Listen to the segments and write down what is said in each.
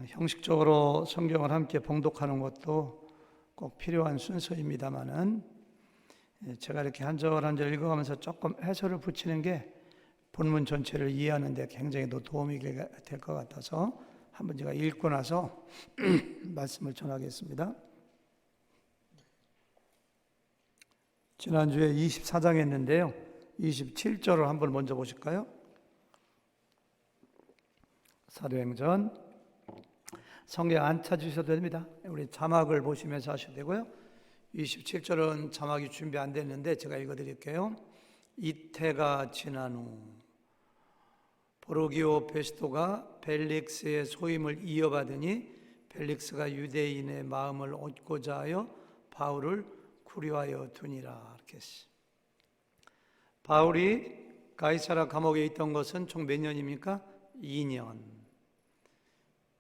형식적으로 성경을 함께 봉독하는 것도 꼭 필요한 순서입니다만은 제가 이렇게 한 절 한 절 읽어가면서 조금 해설을 붙이는 게 본문 전체를 이해하는 데 굉장히 도움이 될 것 같아서 한번 제가 읽고 나서 말씀을 전하겠습니다. 지난주에 24장 했는데요. 27절을 한번 먼저 보실까요? 사도행전 성경 안 찾으셔도 됩니다. 우리 자막을 보시면서 하셔도 되고요. 27절은 자막이 준비 안 됐는데 제가 읽어드릴게요. 이태가 지난 후 포르기오 페스토가 벨릭스의 소임을 이어받으니 벨릭스가 유대인의 마음을 얻고자 하여 바울을 구려하여 두니라. 이렇게 했어요. 바울이 가이사라 감옥에 있던 것은 총 몇 년입니까? 2년.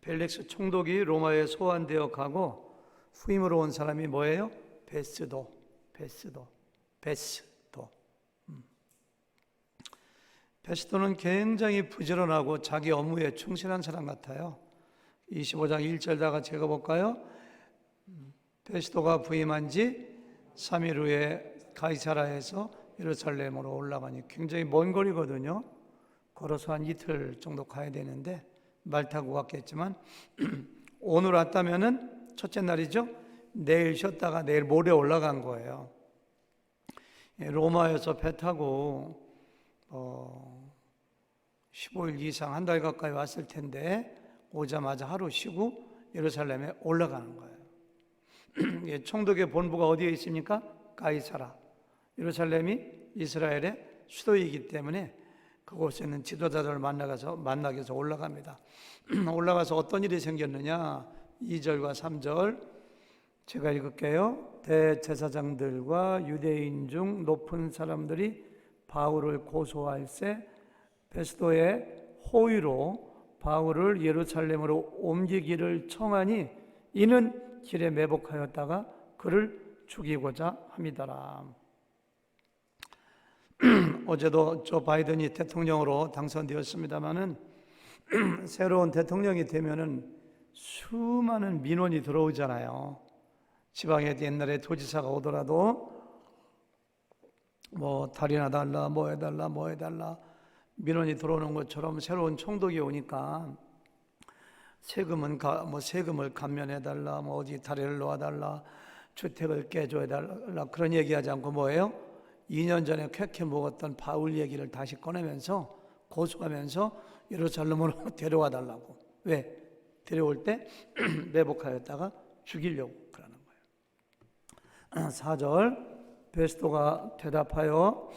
벨릭스 총독이 로마에 소환되어 가고 후임으로 온 사람이 뭐예요? 베스도. 베스도는 굉장히 부지런하고 자기 업무에 충실한 사람 같아요. 25장 1절 다 같이 읽어볼까요? 베스도가 부임한 지 3일 후에 가이사라에서 예루살렘으로 올라가니 굉장히 먼 거리거든요. 걸어서 한 이틀 정도 가야 되는데 말 타고 갔겠지만 오늘 왔다면은 첫째 날이죠. 내일 쉬었다가 내일 모레 올라간 거예요. 로마에서 배 타고 15일 이상 한 달 가까이 왔을 텐데 오자마자 하루 쉬고 예루살렘에 올라가는 거예요. 총독의 본부가 어디에 있습니까? 가이사라. 예루살렘이 이스라엘의 수도이기 때문에 그곳에 있는 지도자들을 만나기 위해서 올라갑니다. 올라가서 어떤 일이 생겼느냐? 2절과 3절 제가 읽을게요. 대제사장들과 유대인 중 높은 사람들이 바울을 고소할세 베스도의 호의로 바울을 예루살렘으로 옮기기를 청하니 이는 길에 매복하였다가 그를 죽이고자 함이더라. 어제도 조 바이든이 대통령으로 당선되었습니다마는 새로운 대통령이 되면은 수많은 민원이 들어오잖아요. 지방에 옛날에 도지사가 오더라도 뭐 달이나 달라 뭐 해달라 민원이 들어오는 것처럼 새로운 총독이 오니까 세금을 감면해달라 뭐 어디 다리를 놓아달라 주택을 깨줘달라 그런 얘기하지 않고 뭐예요? 2년 전에 쾌쾌 먹었던 바울 얘기를 다시 꺼내면서 고소하면서 예루살렘으로 데려와 달라고. 왜? 데려올 때 매복하였다가 죽이려고 그러는 거예요. 4절 베스도가 대답하여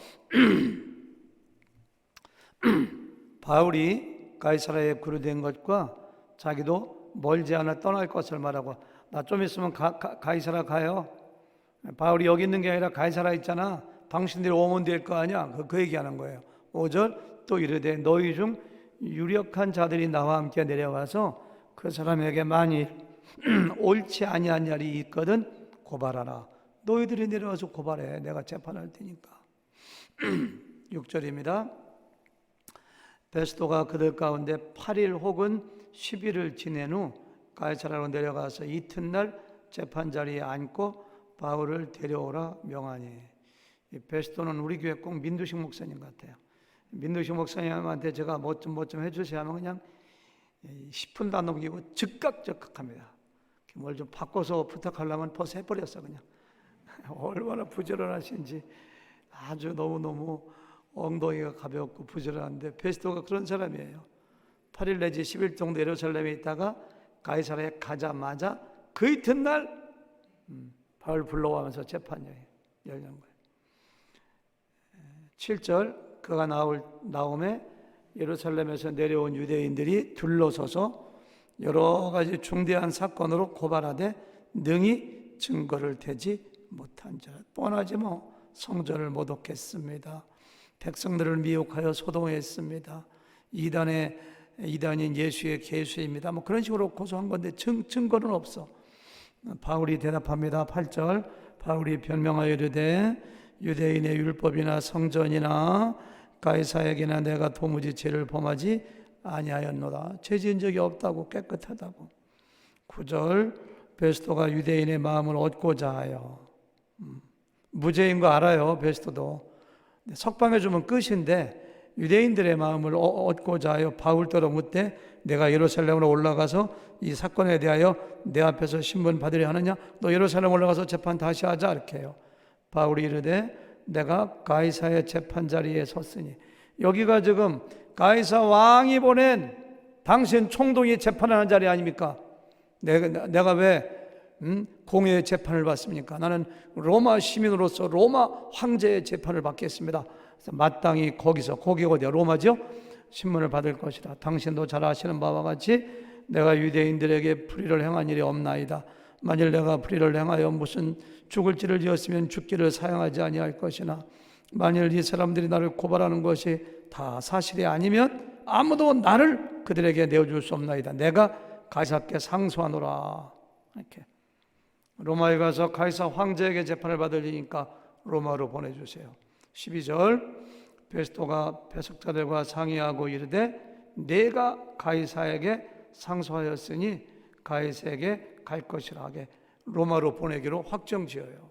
바울이 가이사라에 구류된 것과 자기도 멀지 않아 떠날 것을 말하고 나 좀 있으면 가이사라 가요. 바울이 여기 있는 게 아니라 가이사라 있잖아. 당신들이 오면 될 거 아니야. 그 얘기하는 거예요. 5절 또 이르되 너희 중 유력한 자들이 나와 함께 내려와서 그 사람에게 만일 옳지 아니한 일이 있거든 고발하라. 너희들이 내려와서 고발해. 내가 재판할 테니까. 6절입니다. 베스도가 그들 가운데 8일 혹은 10일을 지낸 후 가이사라로 내려가서 이튿날 재판 자리에 앉고 바울을 데려오라 명하니. 베스도는 우리 교회 꼭 민두식 목사님 같아요. 민두식 목사님한테 제가 뭐 좀 해주세요 하면 그냥 10분도 안 넘기고 즉각 합니다. 뭘 좀 바꿔서 부탁하려면 벌써 해버렸어 그냥. 얼마나 부지런하신지 아주 너무너무 엉덩이가 가볍고 부지런한데 베스도가 그런 사람이에요. 8일 내지 10일 정도 예루살렘에 있다가 가이사라에 가자마자 그 이튿날 바울 불러와면서 재판이 열린 거예요. 7절 그가 나오매 예루살렘에서 내려온 유대인들이 둘러서서 여러 가지 중대한 사건으로 고발하되 능히 증거를 대지 못한 자라. 뻔하지 뭐. 성전을 모독했습니다. 백성들을 미혹하여 소동했습니다. 이단인 예수의 계수입니다. 뭐 그런 식으로 고소한 건데 증거는 없어. 바울이 대답합니다. 8절 바울이 변명하여 이르되 유대인의 율법이나 성전이나 가이사에게나 내가 도무지 죄를 범하지 아니하였노라. 죄 지은 적이 없다고 깨끗하다고. 9절 베스토가 유대인의 마음을 얻고자 하여. 무죄인 거 알아요, 베스토도. 석방해 주면 끝인데 유대인들의 마음을 얻고자 하여 바울 따라 묻되 내가 예루살렘으로 올라가서 이 사건에 대하여 내 앞에서 신문 받으려 하느냐? 너 예루살렘 올라가서 재판 다시 하자 이렇게 해요. 바울이 이르되 내가 가이사의 재판 자리에 섰으니. 여기가 지금 가이사 왕이 보낸 당신 총독이 재판하는 자리 아닙니까? 내가 왜 공의의 재판을 받습니까? 나는 로마 시민으로서 로마 황제의 재판을 받겠습니다. 그래서 마땅히 거기 어디야? 로마죠? 신문을 받을 것이다. 당신도 잘 아시는 바와 같이 내가 유대인들에게 불의를 행한 일이 없나이다. 만일 내가 불의를 행하여 무슨 죽을 죄를 지었으면 죽기를 사용하지 아니할 것이나 만일 이 사람들이 나를 고발하는 것이 다 사실이 아니면 아무도 나를 그들에게 내어줄 수 없나이다. 내가 가이사께 상소하노라. 이렇게 로마에 가서 가이사 황제에게 재판을 받으려니까 로마로 보내주세요. 12절 베스토가 배석자들과 상의하고 이르되 내가 가이사에게 상소하였으니 가이사에게 갈 것이라 하게 로마로 보내기로 확정지어요.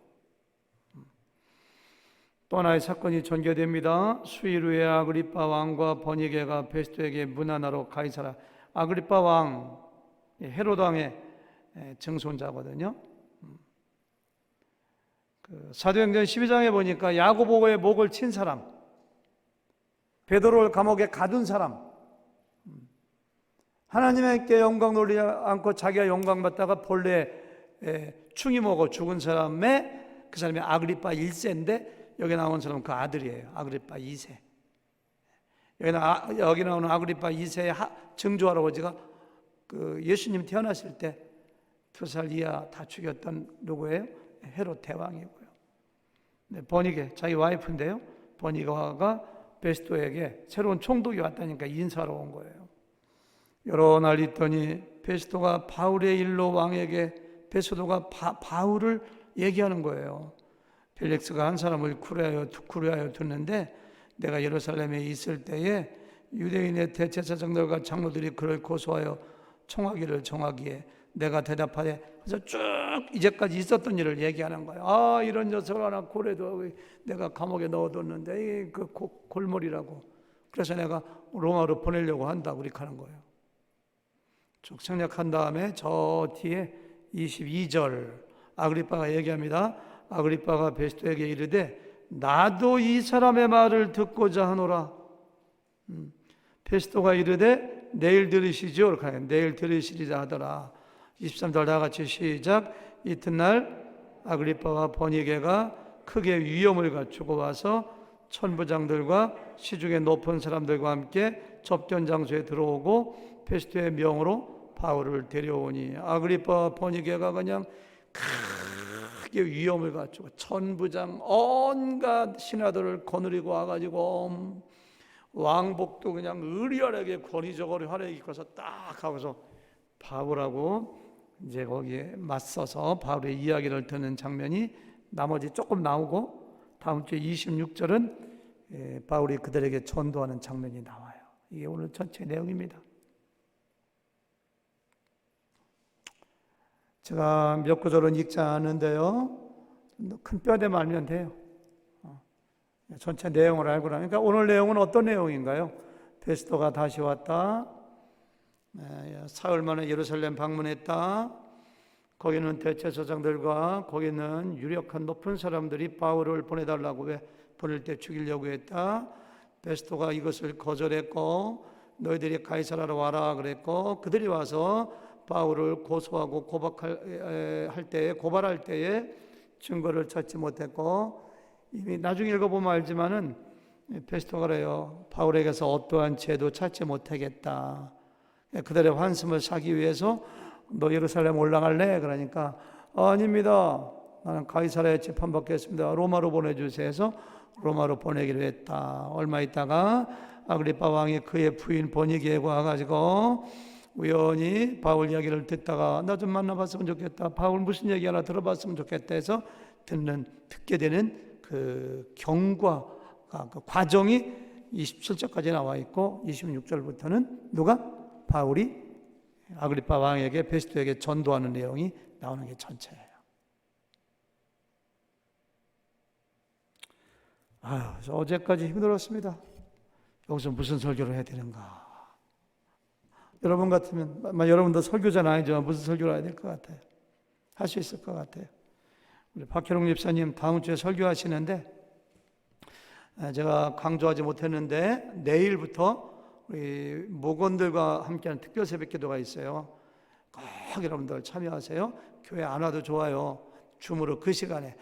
또 하나의 사건이 전개됩니다. 수일 후에 아그리파 왕과 버니게가 베스토에게 문안하러 가이사라. 아그리파 왕 헤로드 왕의 증손자거든요. 사도행전 12장에 보니까 야고보의 목을 친 사람, 베드로를 감옥에 가둔 사람, 하나님께 영광 돌리지 않고 자기가 영광 받다가 본래 충이 먹어 죽은 사람의 그 사람이 아그리파 1세인데 여기 나온 사람은 그 아들이에요. 아그리파 2세. 여기 나오는 아그리파 2세의 증조 할아버지가 그 예수님 태어났을 때 2살 이하 다 죽였던 누구예요? 헤롯 대왕이고요. 네, 버니게 자기 와이프인데요. 버니가가 베스토에게 새로운 총독이 왔다니까 인사하러 온 거예요. 여러 날 있더니 베스토가 바울의 일로 왕에게 베스토가 바울을 얘기하는 거예요. 펠릭스가 한 사람을 쿠르하여 두는데 내가 예루살렘에 있을 때에 유대인의 대제사장들과 장로들이 그를 고소하여 청하기를 정하기에 내가 대답하되 그래서 쭉 이제까지 있었던 일을 얘기하는 거예요. 아 이런 녀석을 하나 고래도 내가 감옥에 넣어뒀는데 그 골몰이라고 그래서 내가 로마로 보내려고 한다고 이렇게 하는 거예요. 쭉 생략한 다음에 저 뒤에 22절 아그리파가 얘기합니다. 아그리파가 베스토에게 이르되 나도 이 사람의 말을 듣고자 하노라. 베스토가 이르되 내일 들으시죠. 이렇게 하요. 내일 들으시리라 하더라. 23절 다 같이 시작. 이튿날 아그리파와 버니게가 크게 위험을 갖추고 와서 천부장들과 시중의 높은 사람들과 함께 접견 장소에 들어오고 베스토의 명으로 바울을 데려오니 아그리파와 버니게가 그냥 크게 위험을 갖추고 천부장 온갖 신하들을 거느리고 와가지고 왕복도 그냥 의리하게 권위적으로 화려하게 입고서 딱 하고서 바울하고 이제 거기에 맞서서 바울의 이야기를 듣는 장면이 나머지 조금 나오고 다음 주에 26절은 바울이 그들에게 전도하는 장면이 나와요. 이게 오늘 전체 내용입니다. 제가 몇 구절은 읽지 않는데요. 큰 뼈대 말면 돼요. 전체 내용을 알고 나니까 오늘 내용은 어떤 내용인가요? 베스토가 다시 왔다. 사흘 만에 예루살렘 방문했다. 거기는 대제사장들과 거기는 유력한 높은 사람들이 바울을 보내달라고 왜 보낼 때 죽이려고 했다. 베스토가 이것을 거절했고 너희들이 가이사라로 와라 그랬고 그들이 와서 바울을 고소하고 고발할 때에 증거를 찾지 못했고 이미 나중에 읽어보면 알지만은 베스토가 그래요. 바울에게서 어떠한 죄도 찾지 못하겠다. 그들의 환심을 사기 위해서 너 예루살렘 올라갈래? 그러니까 아닙니다. 나는 가이사라에 재판받겠습니다. 로마로 보내주세요 해서 로마로 보내기로 했다. 얼마 있다가 아그리파 왕이 그의 부인 버니게에 와가지고 우연히 바울 이야기를 듣다가 나 좀 만나봤으면 좋겠다. 바울 무슨 얘기 하나 들어봤으면 좋겠다 해서 듣게 되는 그 경과가 그 과정이 27절까지 나와 있고 26절부터는 누가? 바울이 아그리파 왕에게 베스토에게 전도하는 내용이 나오는 게 전체예요. 어제까지 힘들었습니다. 여기서 무슨 설교를 해야 되는가? 여러분 같으면, 여러분도 설교자는 아니지만 무슨 설교를 해야 될 것 같아요. 할 수 있을 것 같아요. 우리 박혜롱 집사님 다음 주에 설교하시는데, 제가 강조하지 못했는데 내일부터 우리 목원들과 함께하는 특별 새벽 기도가 있어요. 꼭 여러분들 참여하세요. 교회 안 와도 좋아요. 줌으로 그 시간에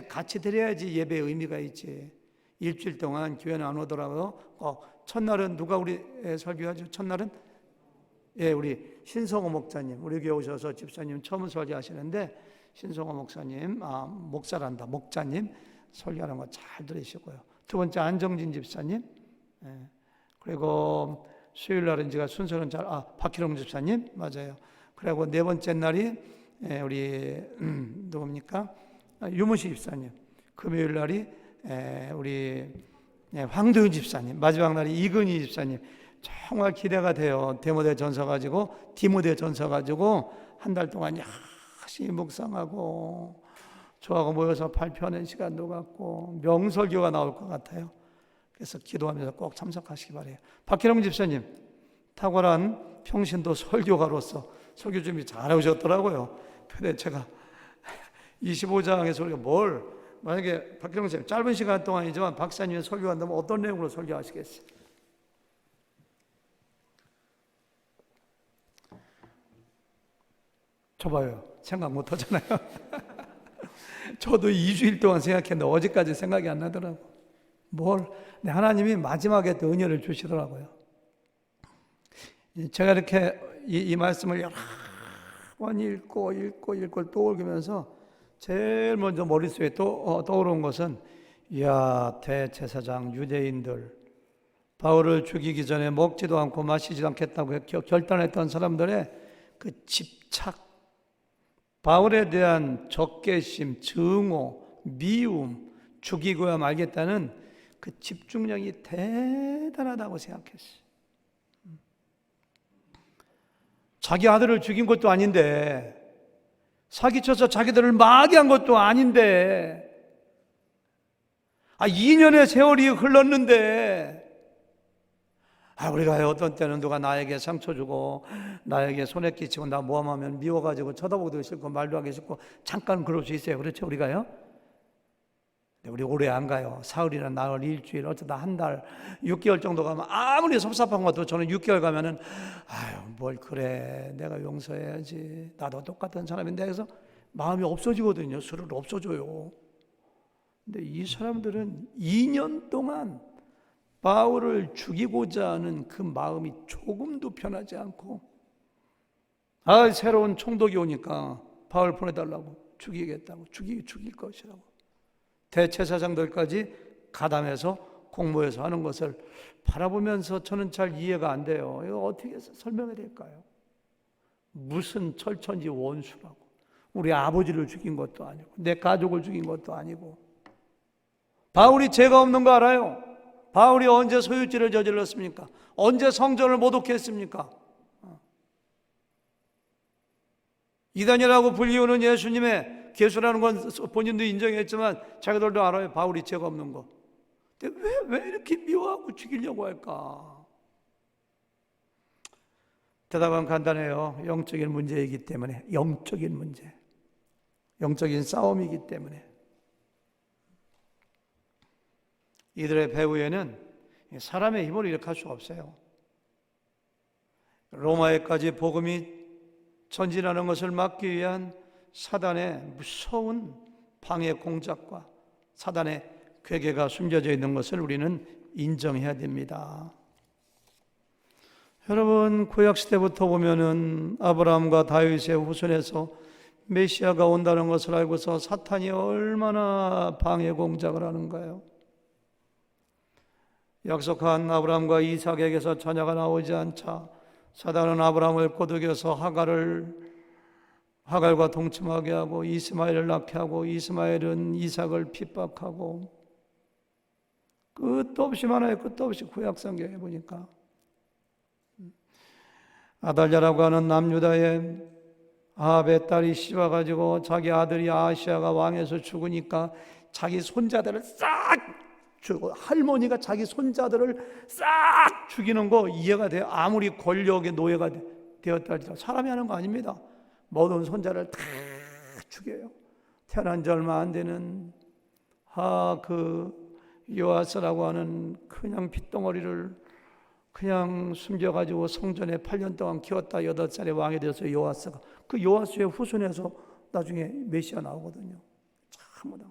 같이 드려야지 예배의 의미가 있지. 일주일 동안 교회는 안 오더라고요. 첫날은 누가 우리 설교하죠? 첫날은 우리 신성호 목사님, 우리 교회 오셔서 집사님 처음 설교하시는데 신성호 목사님, 목자님 설교하는 거 잘 들으시고요. 두 번째 안정진 집사님, 그리고 수요일 날은 제가 순서는 박희롱 집사님, 맞아요. 그리고 네 번째 날이 우리 누굽니까? 유무시 집사님. 금요일 날이 우리 황도윤 집사님. 마지막 날이 이근희 집사님. 정말 기대가 돼요. 디모데 전서 가지고 한 달 동안 열심히 묵상하고 저하고 모여서 발표하는 시간도 갖고 명설교가 나올 것 같아요. 그래서 기도하면서 꼭 참석하시기 바래요. 박희롱 집사님, 탁월한 평신도 설교가로서 설교 준비 잘하셨더라고요. 근데 제가 25장의 설교 만약에 박희롱 집사님 짧은 시간 동안이지만 박사님이 설교한다면 어떤 내용으로 설교하시겠어요? 줘봐요. 생각 못 하잖아요. 저도 2주일 동안 생각했는데 어제까지 생각이 안 나더라고. 하나님이 마지막에 또 은혜를 주시더라고요. 제가 이렇게 이 말씀을 여러 번 읽고 떠올리면서 제일 먼저 머릿속에 떠오른 것은 대제사장 유대인들 바울을 죽이기 전에 먹지도 않고 마시지도 않겠다고 결단했던 사람들의 그 집착, 바울에 대한 적개심, 증오, 미움, 죽이고야 말겠다는 그 집중력이 대단하다고 생각했어요. 자기 아들을 죽인 것도 아닌데, 사기쳐서 자기들을 마귀한 것도 아닌데, 2년의 세월이 흘렀는데, 우리가 어떤 때는 누가 나에게 상처 주고 나에게 손해 끼치고 나 모함하면 미워가지고 쳐다보기도 싫고 말도 하기 싫고 잠깐 그럴 수 있어요. 그렇죠? 우리가요? 우리 오래 안 가요. 사흘이나 나흘, 일주일, 어쩌다 한 달, 6개월 정도 가면 아무리 섭섭한 것도 저는 6개월 가면은 뭘 그래, 내가 용서해야지, 나도 똑같은 사람인데 해서 마음이 없어지거든요. 스르르 없어져요. 근데 이 사람들은 2년 동안 바울을 죽이고자 하는 그 마음이 조금도 변하지 않고 새로운 총독이 오니까 바울 보내달라고, 죽이겠다고, 죽일 것이라고 대제사장들까지 가담해서 공모해서 하는 것을 바라보면서 저는 잘 이해가 안 돼요. 이거 어떻게 해서 설명해야 될까요? 무슨 철천지 원수라고, 우리 아버지를 죽인 것도 아니고 내 가족을 죽인 것도 아니고. 바울이 죄가 없는 거 알아요? 바울이 언제 소유죄를 저질렀습니까? 언제 성전을 모독했습니까? 이단이라고 불리우는 예수님의 개수라는 건 본인도 인정했지만 자기들도 알아요. 바울이 죄가 없는 거. 근데 왜 이렇게 미워하고 죽이려고 할까? 대답은 간단해요. 영적인 문제이기 때문에. 영적인 문제, 영적인 싸움이기 때문에. 이들의 배후에는 사람의 힘으로 이렇게 할 수가 없어요. 로마에까지 복음이 전진하는 것을 막기 위한 사단의 무서운 방해 공작과 사단의 괴계가 숨겨져 있는 것을 우리는 인정해야 됩니다. 여러분, 구약시대부터 보면은 아브라함과 다윗의 후손에서 메시아가 온다는 것을 알고서 사탄이 얼마나 방해 공작을 하는가요? 약속한 아브라함과 이삭에게서 자녀가 나오지 않자 사단은 아브라함을 꼬드겨서 하갈과 동침하게 하고 이스마엘을 낳게 하고, 이스마엘은 이삭을 핍박하고, 끝도 없이 많아요. 끝도 없이 구약 성경에 보니까 아달랴라고 하는 남유다의 아합의 딸이 씹어가지고 자기 아들이 아하시아가 왕에서 죽으니까 자기 손자들을 싹 죽고, 할머니가 자기 손자들을 싹 죽이는 거 이해가 돼요? 아무리 권력의 노예가 되었다 할지라도 사람이 하는 거 아닙니다. 모든 손자를 다 죽여요. 태어난 지 얼마 안 되는 그 요아스라고 하는 그냥 핏덩어리를 그냥 숨겨가지고 성전에 8년 동안 키웠다 8살에 왕이 되어서 요아스가, 그 요아스의 후손에서 나중에 메시아 나오거든요. 참으로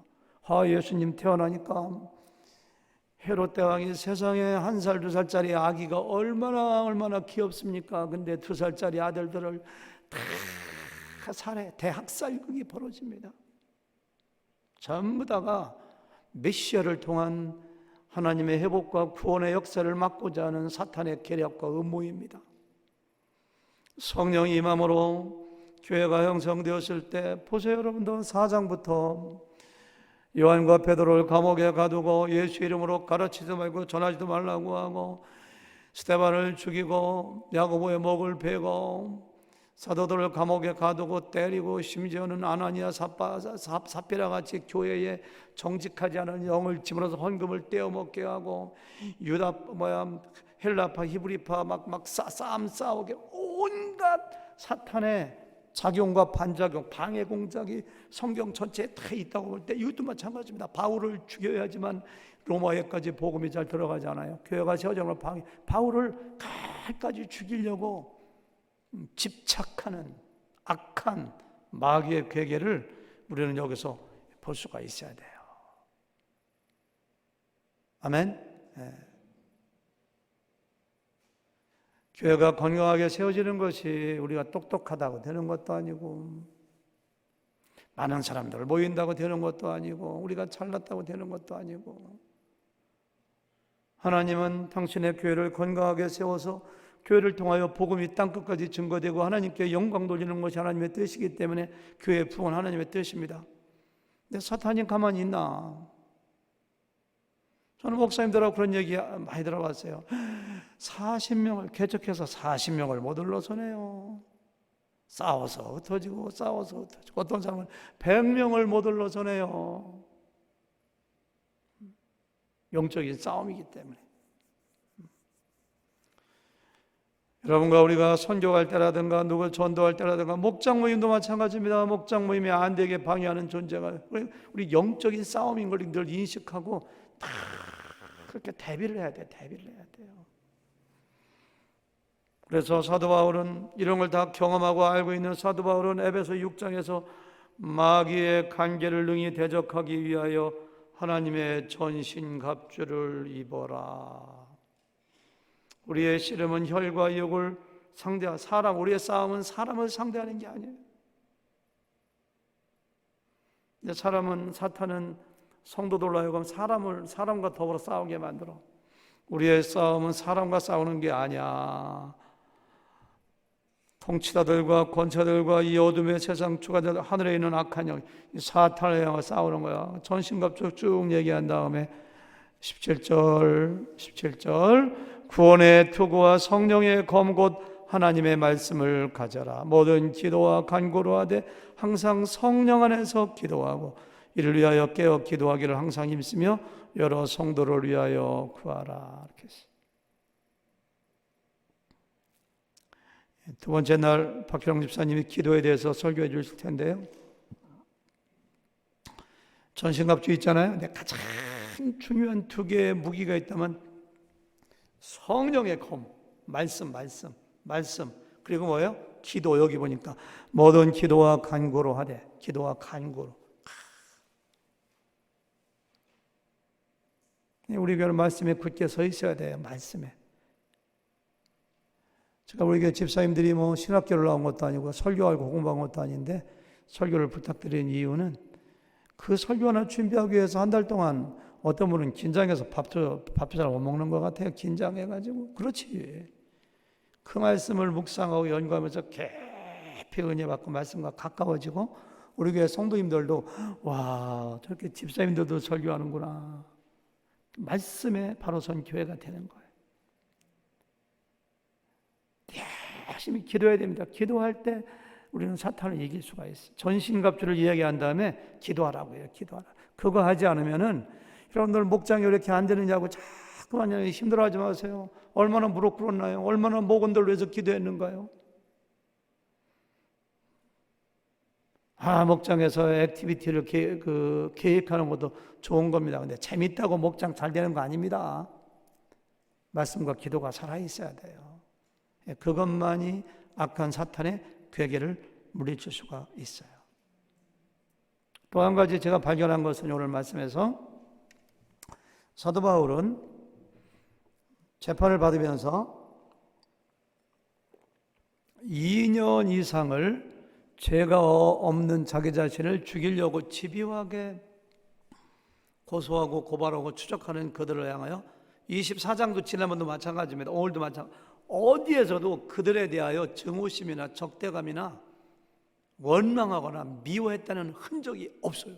예수님 태어나니까 헤롯 대왕이 세상에 1살 2살짜리 아기가 얼마나 귀엽습니까? 근데 2살짜리 아들들을 다 살해, 대학살극이 벌어집니다. 전부 다가 메시아를 통한 하나님의 회복과 구원의 역사를 막고자 하는 사탄의 계략과 음모입니다. 성령이 임함으로 교회가 형성되었을 때 보세요. 여러분들 4장부터 요한과 베드로를 감옥에 가두고 예수 이름으로 가르치지 말고 전하지도 말라고 하고, 스데반을 죽이고 야고보의 목을 베고 사도들을 감옥에 가두고 때리고, 심지어는 아나니아 삽비라 같이 교회에 정직하지 않은 영을 집어넣어서 헌금을 떼어먹게 하고, 유다 헬라파 히브리파 막 싸움 싸우게, 온갖 사탄의 작용과 반작용, 방해 공작이 성경 전체에 다 있다고 볼 때 이것도 마찬가지입니다. 바울을 죽여야지만 로마에까지 복음이 잘 들어가지 않아요. 교회가 세워져서 바울을 칼까지 죽이려고 집착하는 악한 마귀의 괴계를 우리는 여기서 볼 수가 있어야 돼요. 아멘. 네. 교회가 건강하게 세워지는 것이 우리가 똑똑하다고 되는 것도 아니고, 많은 사람들 모인다고 되는 것도 아니고, 우리가 잘났다고 되는 것도 아니고, 하나님은 당신의 교회를 건강하게 세워서 교회를 통하여 복음이 땅끝까지 증거되고 하나님께 영광 돌리는 것이 하나님의 뜻이기 때문에 교회의 부흥은 하나님의 뜻입니다. 근데 사탄이 가만히 있나? 저는 목사님들하고 그런 얘기 많이 들어봤어요. 40명을 개척해서 40명을 못 올라서네요. 싸워서 흩어지고 싸워서 흩어지고, 어떤 사람은 100명을 못 올라서네요. 영적인 싸움이기 때문에. 여러분과 우리가 선교할 때라든가 누굴 전도할 때라든가 목장 모임도 마찬가지입니다. 목장 모임이 안 되게 방해하는 존재가 우리 영적인 싸움인 걸 늘 인식하고 다 그렇게 대비를 해야 돼요. 대비를 해야 돼요. 그래서 사도 바울은 이런 걸 다 경험하고 알고 있는 사도 바울은 에베소 6장에서 마귀의 간계를 능히 대적하기 위하여 하나님의 전신갑주를 입어라. 우리의 씨름은 혈과 육을 상대하는 우리의 싸움은 사람을 상대하는 게 아니에요. 근데 사탄은 성도들로 하여금 사람과 더불어 싸우게 만들어. 우리의 싸움은 사람과 싸우는 게 아니야. 통치자들과 권세들과 이 어둠의 세상 주관자들, 하늘에 있는 악한 영, 사탄을 향해 싸우는 거야. 전신갑주 쭉 얘기한 다음에 17절 구원의 투구와 성령의 검 곧 하나님의 말씀을 가져라. 모든 기도와 간구로 하되 항상 성령 안에서 기도하고 이를 위하여 깨어 기도하기를 항상 힘쓰며 여러 성도를 위하여 구하라. 이렇게 했어요. 두 번째 날 박희영 집사님이 기도에 대해서 설교해 주실 텐데요. 전신갑주 있잖아요. 근데 가장 중요한 두 개의 무기가 있다면 성령의 검, 말씀. 그리고 뭐예요? 기도. 여기 보니까 모든 기도와 간구로 하되, 기도와 간구로. 우리 교회는 말씀에 굳게 서 있어야 돼요. 말씀에. 제가 우리 교회 집사님들이 신학교를 나온 것도 아니고 설교하고 공부한 것도 아닌데 설교를 부탁드린 이유는 그 설교 하나 준비하기 위해서 한 달 동안 어떤 분은 긴장해서 밥도 잘 못 먹는 것 같아요. 긴장해가지고. 그렇지. 그 말씀을 묵상하고 연구하면서 깊이 은혜 받고 말씀과 가까워지고, 우리 교회 성도님들도 와, 저렇게 집사님들도 설교하는구나. 말씀에 바로 선 교회가 되는 거예요. 열심히 기도해야 됩니다. 기도할 때 우리는 사탄을 이길 수가 있어요. 전신갑주를 이야기한 다음에 기도하라고 해요. 기도하라. 그거 하지 않으면은 여러분들 목장이 왜 이렇게 안 되느냐고 자꾸만 힘들어하지 마세요. 얼마나 무릎 꿇었나요? 얼마나 목원들 위해서 기도했는가요? 목장에서 액티비티를 계획하는 것도 좋은 겁니다. 근데 재밌다고 목장 잘 되는 거 아닙니다. 말씀과 기도가 살아있어야 돼요. 그것만이 악한 사탄의 괴계를 물리칠 수가 있어요. 또 한 가지 제가 발견한 것은 오늘 말씀에서 사도 바울은 재판을 받으면서 2년 이상을 죄가 없는 자기 자신을 죽이려고 집요하게 고소하고 고발하고 추적하는 그들을 향하여 24장도 지난번도 마찬가지입니다. 오늘도 마찬가지. 어디에서도 그들에 대하여 증오심이나 적대감이나 원망하거나 미워했다는 흔적이 없어요.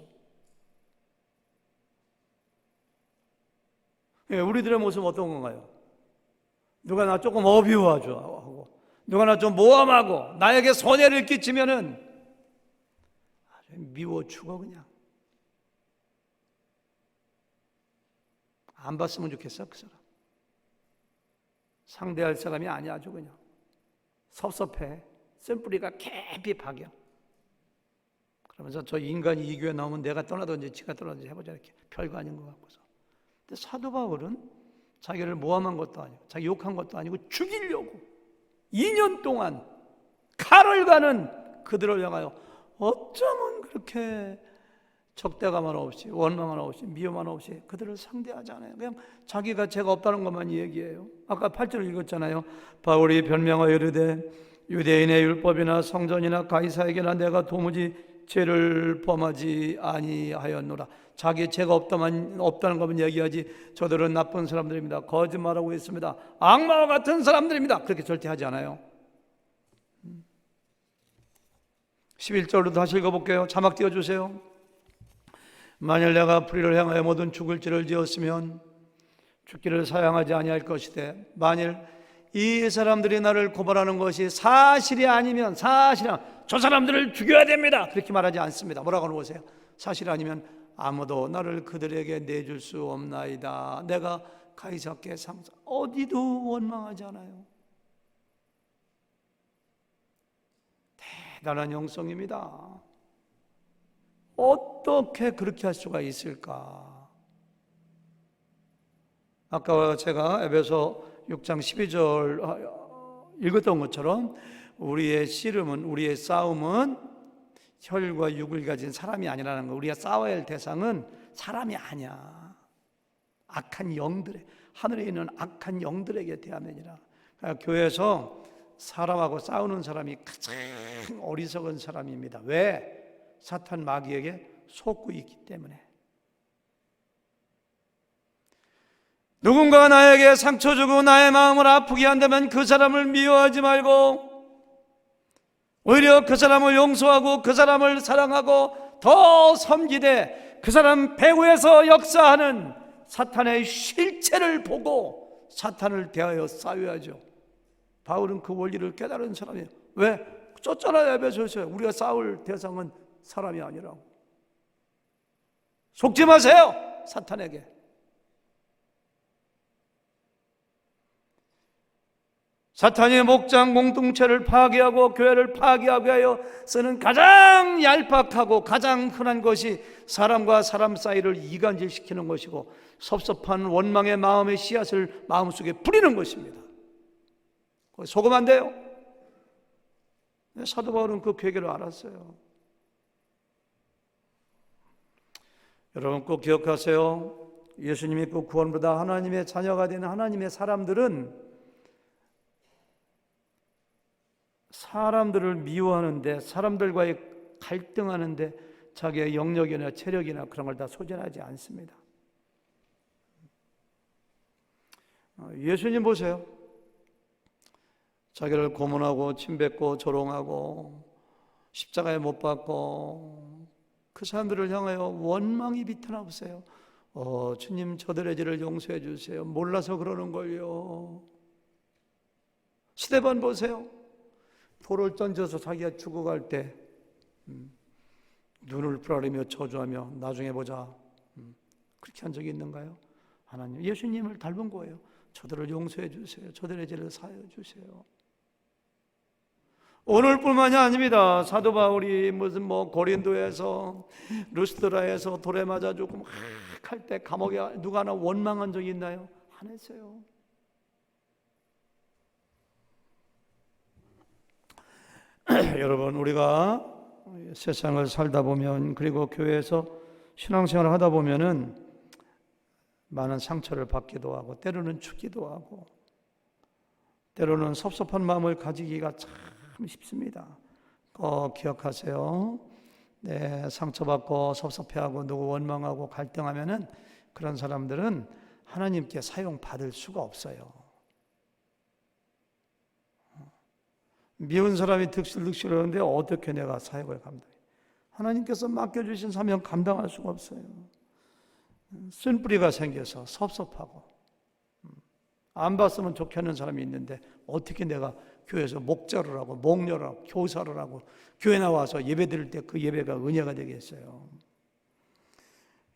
우리들의 모습은 어떤 건가요? 누가 나 조금 어비워하고, 누가 나 좀 모함하고, 나에게 손해를 끼치면은 아주 미워 죽어 그냥. 안 봤으면 좋겠어 그 사람. 상대할 사람이 아니야 아주 그냥. 섭섭해. 쓴뿌리가 깊이 박여. 그러면서 저 인간이 이 교회 나오면 내가 떠나든지 지가 떠나든지 해보자 이렇게. 별거 아닌 것 같고서. 근데 사도 바울은 자기를 모함한 것도 아니고 자기 욕한 것도 아니고 죽이려고 2년 동안 칼을 가는 그들을 향하여 어쩌면 그렇게 적대감 없이 원망 없이 미움 없이 그들을 상대하지 않아요. 그냥 자기가 죄가 없다는 것만 얘기해요. 아까 8절 읽었잖아요. 바울이 변명하여 이르되 유대인의 율법이나 성전이나 가이사에게나 내가 도무지 죄를 범하지 아니하였노라. 자기 죄가 없다는 것만 얘기하지 저들은 나쁜 사람들입니다. 거짓말하고 있습니다. 악마와 같은 사람들입니다. 그렇게 절대 하지 않아요. 11절로 다시 읽어볼게요. 자막 띄워주세요. 만일 내가 불의를 행하여 모든 죽을 죄를 지었으면 죽기를 사양하지 아니할 것이되 만일 이 사람들이 나를 고발하는 것이 사실이 아니면 사실이야 저 사람들을 죽여야 됩니다. 그렇게 말하지 않습니다. 뭐라고 하는 거세요? 사실이 아니면 아무도 나를 그들에게 내줄 수 없나이다. 내가 가이사께 상사 어디도 원망하지 않아요. 대단한 영성입니다. 어떻게 그렇게 할 수가 있을까? 아까 제가 에베소 6장 12절 읽었던 것처럼 우리의 씨름은 우리의 싸움은 혈과 육을 가진 사람이 아니라는 거. 우리가 싸워야 할 대상은 사람이 아니야. 악한 영들의 하늘에 있는 악한 영들에게 대하면이라. 그러니까 교회에서 사람하고 싸우는 사람이 가장 어리석은 사람입니다. 왜? 사탄 마귀에게 속고 있기 때문에. 누군가 나에게 상처 주고 나의 마음을 아프게 한다면 그 사람을 미워하지 말고 오히려 그 사람을 용서하고 그 사람을 사랑하고 더 섬기되 그 사람 배후에서 역사하는 사탄의 실체를 보고 사탄을 대하여 싸워야죠. 바울은 그 원리를 깨달은 사람이에요. 왜? 쫓잖아요. 에베소서에 우리가 싸울 대상은 사람이 아니라고. 속지 마세요. 사탄에게. 사탄이 목장 공동체를 파괴하고 교회를 파괴하게 하여 쓰는 가장 얄팍하고 가장 흔한 것이 사람과 사람 사이를 이간질시키는 것이고 섭섭한 원망의 마음의 씨앗을 마음속에 뿌리는 것입니다. 속으면 안 돼요. 사도 바울은 그 괴계를 알았어요. 여러분 꼭 기억하세요. 예수님 믿고 구원받아 하나님의 자녀가 되는 하나님의 사람들은 사람들을 미워하는데 사람들과의 갈등하는데 자기의 영역이나 체력이나 그런 걸 다 소진하지 않습니다. 예수님 보세요. 자기를 고문하고 침뱉고 조롱하고 십자가에 못 박고 그 사람들을 향하여 원망이 비트나 보세요. 주님 저들의 죄를 용서해 주세요. 몰라서 그러는 걸요. 스데반 보세요. 돌을 던져서 자기가 죽어갈 때 눈을 부라리며 저주하며 나중에 보자, 그렇게 한 적이 있는가요? 하나님, 예수님을 닮은 거예요. 저들을 용서해 주세요. 저들의 죄를 사하여 주세요. 오늘뿐만이 아닙니다. 사도 바울이 무슨 고린도에서 루스드라에서 돌에 맞아 죽고 막 할 때 감옥에 누가 하나 원망한 적이 있나요? 안 했어요. 여러분, 우리가 세상을 살다 보면, 그리고 교회에서 신앙생활을 하다 보면은 많은 상처를 받기도 하고, 때로는 죽기도 하고, 때로는 섭섭한 마음을 가지기가 참 쉽습니다. 꼭 기억하세요. 네, 상처받고 섭섭해하고 누구 원망하고 갈등하면은 그런 사람들은 하나님께 사용받을 수가 없어요. 미운 사람이 득실득실하는데 어떻게 내가 사역을 감당해? 하나님께서 맡겨주신 사명 감당할 수가 없어요. 쓴뿌리가 생겨서 섭섭하고, 안 봤으면 좋겠는 사람이 있는데 어떻게 내가 교회에서 목자를 하고 목녀를 하고 교사를 하고 교회 나와서 예배 드릴 때 그 예배가 은혜가 되겠어요.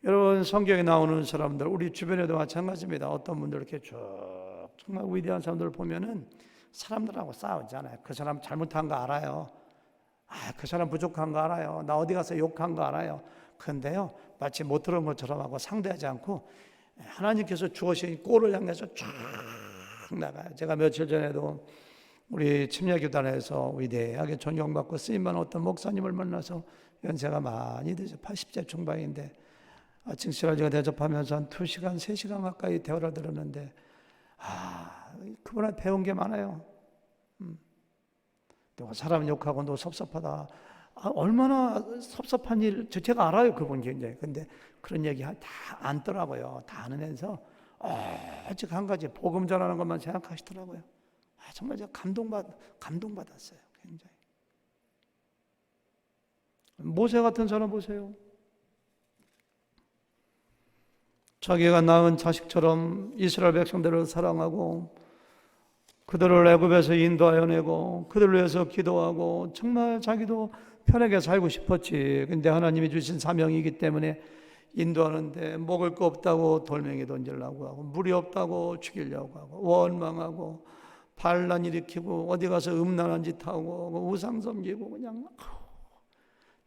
여러분, 성경에 나오는 사람들, 우리 주변에도 마찬가지입니다. 어떤 분들 이렇게 쭉 정말 위대한 사람들을 보면은 사람들하고 싸우잖아요. 그 사람 잘못한 거 알아요. 그 사람 부족한 거 알아요. 나 어디 가서 욕한 거 알아요. 그런데요, 마치 못 들은 것처럼 하고 상대하지 않고 하나님께서 주어진 꼴을 향해서 쫙 나가요. 제가 며칠 전에도 우리 침례교단에서 위대하게 존경받고 쓰임받는 어떤 목사님을 만나서, 연세가 많이 드죠. 80세 중반인데 아침 시라지가 대접하면서 한 2시간, 3시간 가까이 대화를 들었는데 그분한테 배운 게 많아요. 또 사람 욕하고 너 섭섭하다. 얼마나 섭섭한 일, 제가 알아요. 그분 굉장히. 근데 그런 얘기 다 안더라고요. 다 안으면서 오직 한 가지 복음 전하는 것만 생각하시더라고요. 정말 제가 감동받았어요. 굉장히. 모세 같은 사람 보세요. 자기가 낳은 자식처럼 이스라엘 백성들을 사랑하고 그들을 애굽에서 인도하여내고 그들을 위해서 기도하고 정말 자기도 편하게 살고 싶었지. 근데 하나님이 주신 사명이기 때문에 인도하는데 먹을 거 없다고 돌멩이 던지려고 하고, 물이 없다고 죽이려고 하고, 원망하고 반란 일으키고, 어디 가서 음란한 짓 하고 우상 섬기고, 그냥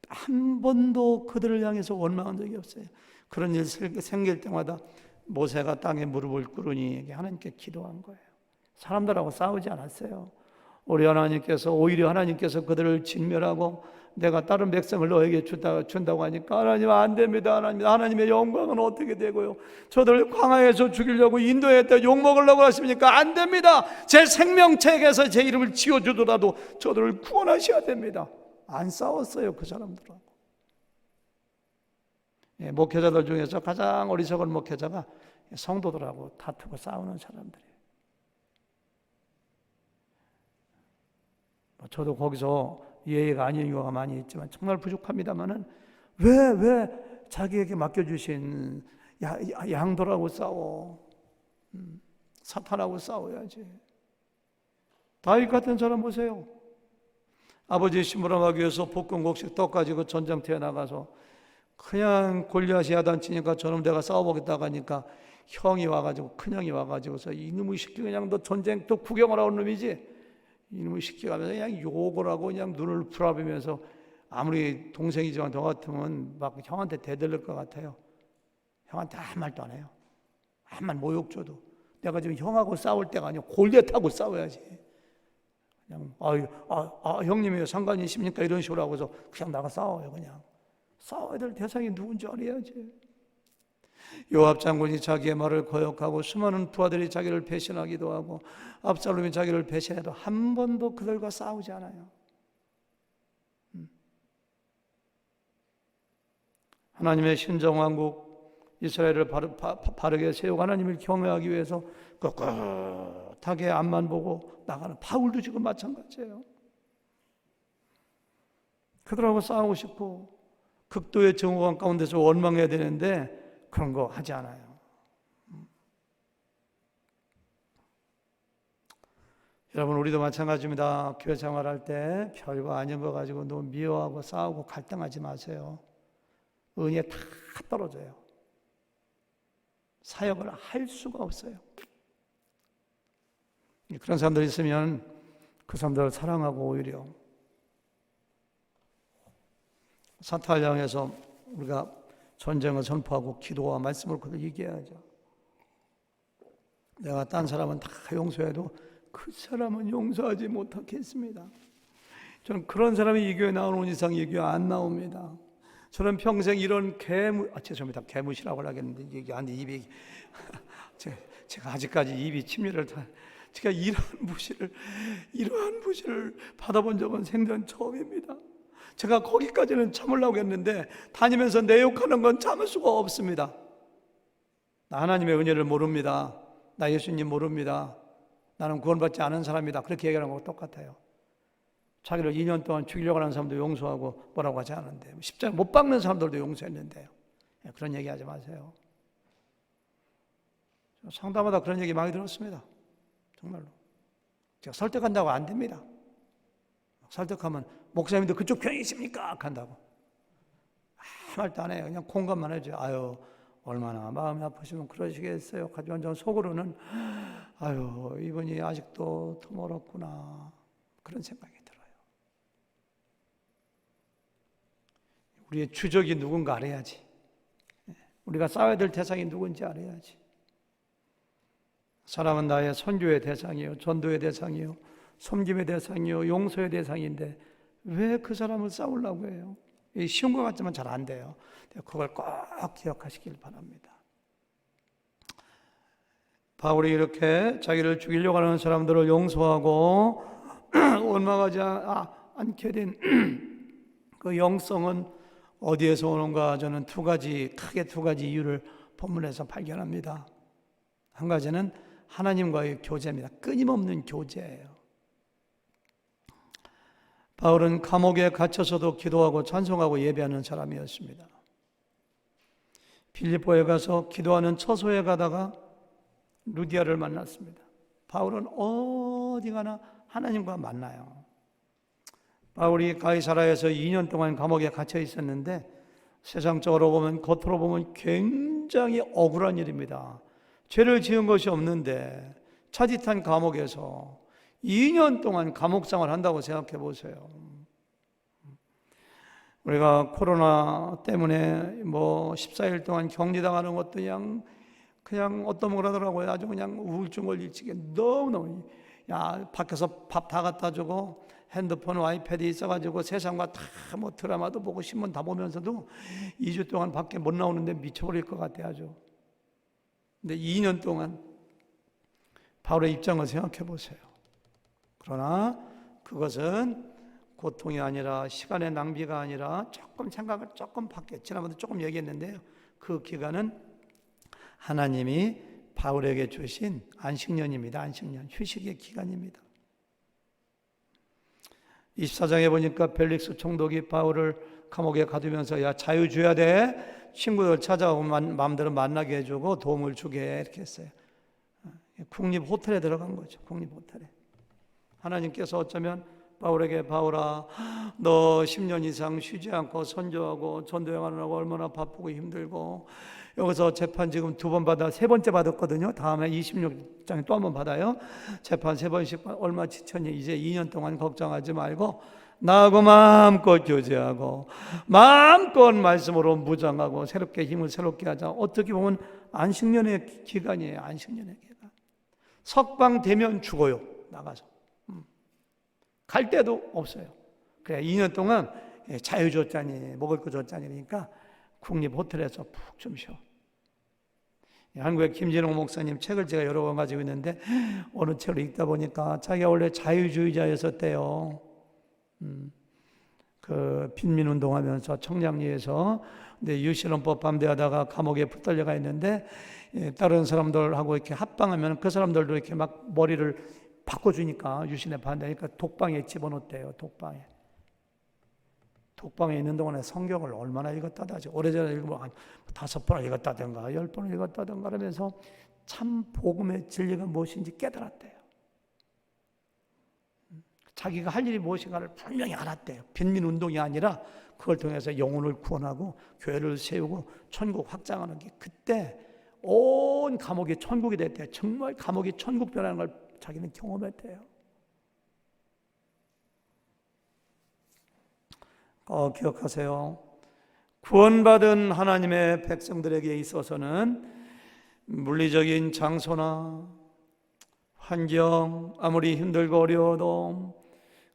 한 번도 그들을 향해서 원망한 적이 없어요. 그런 일 생길 때마다 모세가 땅에 무릎을 꿇으니 하나님께 기도한 거예요. 사람들하고 싸우지 않았어요. 우리 하나님께서, 오히려 하나님께서 그들을 진멸하고 내가 다른 백성을 너에게 준다고 하니까 하나님 안 됩니다. 하나님의 영광은 어떻게 되고요? 저들을 광야에서 죽이려고 인도했다 욕먹으려고 하십니까? 안 됩니다. 제 생명책에서 제 이름을 지워주더라도 저들을 구원하셔야 됩니다. 안 싸웠어요, 그 사람들하고. 목회자들 중에서 가장 어리석은 목회자가 성도들하고 다투고 싸우는 사람들이에요. 저도 거기서 예의가 아닌 경우가 많이 있지만 정말 부족합니다만은 왜 자기에게 맡겨주신 양들하고 싸워? 사탄하고 싸워야지. 다윗 같은 사람 보세요. 아버지 심부름하기 위해서 볶음곡식 떡 가지고 전장터에 나가서 그냥 골리앗이 야단치니까 저놈 내가 싸워보겠다고 하니까 형이 와가지고, 큰형이 와가지고서 이놈의 새끼 그냥 너 전쟁터 구경하러 온 놈이지? 이놈의 새끼가 하면서 그냥 욕을 하고 그냥 눈을 부라비면서, 아무리 동생이지만 저 같으면 막 형한테 대들릴 것 같아요. 형한테 아무 말도 안 해요. 아무 말 모욕 줘도. 내가 지금 형하고 싸울 때가 아니고 골리앗하고 싸워야지. 그냥 형님이 상관이 있습니까? 이런 식으로 하고서 그냥 나가 싸워요. 그냥 싸워야 될 대상이 누군지 알아야지. 요압 장군이 자기의 말을 거역하고 수많은 부하들이 자기를 배신하기도 하고 압살롬이 자기를 배신해도 한 번도 그들과 싸우지 않아요. 하나님의 신정왕국 이스라엘을 바르게 세우고 하나님을 경외하기 위해서 꿋꿋하게 앞만 보고 나가는 바울도 지금 마찬가지예요. 그들하고 싸우고 싶고 극도의 정오감 가운데서 원망해야 되는데 그런 거 하지 않아요. 여러분, 우리도 마찬가지입니다. 교회 생활할 때 별거 아닌 거 가지고 너무 미워하고 싸우고 갈등하지 마세요. 은혜 다 떨어져요. 사역을 할 수가 없어요. 그런 사람들이 있으면 그 사람들을 사랑하고 오히려 사탄을 향해서 우리가 전쟁을 선포하고 기도와 말씀을 그대로 얘기해야죠. 내가 딴 사람은 다 용서해도 그 사람은 용서하지 못하겠습니다. 저는 그런 사람이 이 교회에 나오는 이상 이 교회 안 나옵니다. 저는 평생 이런 죄송합니다. 개무시라고 하겠는데 얘기 안 돼. 입이 제가 아직까지 입이 침례를 제가 이러한 무시를 받아본 적은 생전 처음입니다. 제가 거기까지는 참으려고 했는데 다니면서 내 욕하는 건 참을 수가 없습니다. 나 하나님의 은혜를 모릅니다. 나 예수님 모릅니다. 나는 구원받지 않은 사람이다. 그렇게 얘기하는 거하고 똑같아요. 자기를 2년 동안 죽이려고 하는 사람도 용서하고 뭐라고 하지 않은데, 십자가 못 박는 사람들도 용서했는데요. 그런 얘기 하지 마세요. 상담하다 그런 얘기 많이 들었습니다. 정말로. 제가 설득한다고 안 됩니다. 설득하면 목사님도 그쪽 편이십니까? 한다고. 아무 말도 안 해요. 그냥 공감만 해줘요. 아유, 얼마나 마음이 아프시면 그러시겠어요. 하지만 저 속으로는 아유, 이분이 아직도 더 멀었구나. 그런 생각이 들어요. 우리의 주적이 누군가 알아야지. 우리가 싸워야 될 대상이 누군지 알아야지. 사람은 나의 선교의 대상이요, 전도의 대상이요, 섬김의 대상이요, 용서의 대상인데 왜 그 사람을 싸우려고 해요? 쉬운 것 같지만 잘 안 돼요. 그걸 꼭 기억하시길 바랍니다. 바울이 이렇게 자기를 죽이려고 하는 사람들을 용서하고 원망하지 않게 된 그 영성은 어디에서 오는가? 저는 크게 두 가지 이유를 본문에서 발견합니다. 한 가지는 하나님과의 교제입니다. 끊임없는 교제예요. 바울은 감옥에 갇혀서도 기도하고 찬송하고 예배하는 사람이었습니다. 빌립보에 가서 기도하는 처소에 가다가 루디아를 만났습니다. 바울은 어디 가나 하나님과 만나요. 바울이 가이사라에서 2년 동안 감옥에 갇혀 있었는데 세상적으로 보면, 겉으로 보면 굉장히 억울한 일입니다. 죄를 지은 것이 없는데 차짓한 감옥에서 2년 동안 감옥생활을 한다고 생각해 보세요. 우리가 코로나 때문에 14일 동안 격리당하는 것도 그냥 어떤 분 그러더라고요. 아주 그냥 우울증 걸리지게 너무너무, 밖에서 밥 다 갖다 주고 핸드폰, 아이패드 있어가지고 세상과 다 드라마도 보고 신문 다 보면서도 2주 동안 밖에 못 나오는데 미쳐버릴 것 같아요. 아주. 근데 2년 동안 바울의 입장을 생각해 보세요. 그러나 그것은 고통이 아니라 시간의 낭비가 아니라 생각을 밖에 지난번에 조금 얘기했는데요. 그 기간은 하나님이 바울에게 주신 안식년입니다. 안식년, 휴식의 기간입니다. 24장에 보니까 벨릭스 총독이 바울을 감옥에 가두면서 야, 자유 줘야 돼. 친구들 찾아오고 마음대로 만나게 해주고 도움을 주게 해. 이렇게 했어요. 국립 호텔에 들어간 거죠. 국립 호텔에. 하나님께서 어쩌면 바울에게 바울아, 너 10년 이상 쉬지 않고 선교하고 전도행하느라고 얼마나 바쁘고 힘들고 여기서 재판 지금 2번 받아 3번째 받았거든요. 다음에 26장에 또 한 번 받아요. 재판 3번씩 얼마 지쳤니? 이제 2년 동안 걱정하지 말고 나하고 마음껏 교제하고 마음껏 말씀으로 무장하고 새롭게 힘을 새롭게 하자. 어떻게 보면 안식년의 기간이에요. 안식년의 기간. 석방되면 죽어요. 나가서. 갈 데도 없어요. 그래 2년 동안 자유 줬자니 먹을 거 줬자니 그러니까 국립 호텔에서 푹 좀 쉬어. 한국의 김진홍 목사님 책을 제가 여러 권 가지고 있는데 어느 책을 읽다 보니까 자기가 원래 자유주의자였었대요. 그 빈민운동하면서 청량리에서 근데 유실헌법 반대하다가 감옥에 붙들려가 있는데 다른 사람들하고 이렇게 합방하면 그 사람들도 이렇게 막 머리를 바꿔주니까 유신에 반대하니까 독방에 집어넣었대요. 독방에 있는 동안에 성경을 얼마나 읽었다든지 오래전에 읽으면 한 5번을 읽었다든가 10번을 읽었다든가 하면서 참 복음의 진리가 무엇인지 깨달았대요. 자기가 할 일이 무엇인가를 분명히 알았대요. 빈민운동이 아니라 그걸 통해서 영혼을 구원하고 교회를 세우고 천국 확장하는 게, 그때 온 감옥이 천국이 됐대요. 정말 감옥이 천국 변하는 걸 자기는 경험했대요. 기억하세요. 구원받은 하나님의 백성들에게 있어서는 물리적인 장소나 환경, 아무리 힘들고 어려워도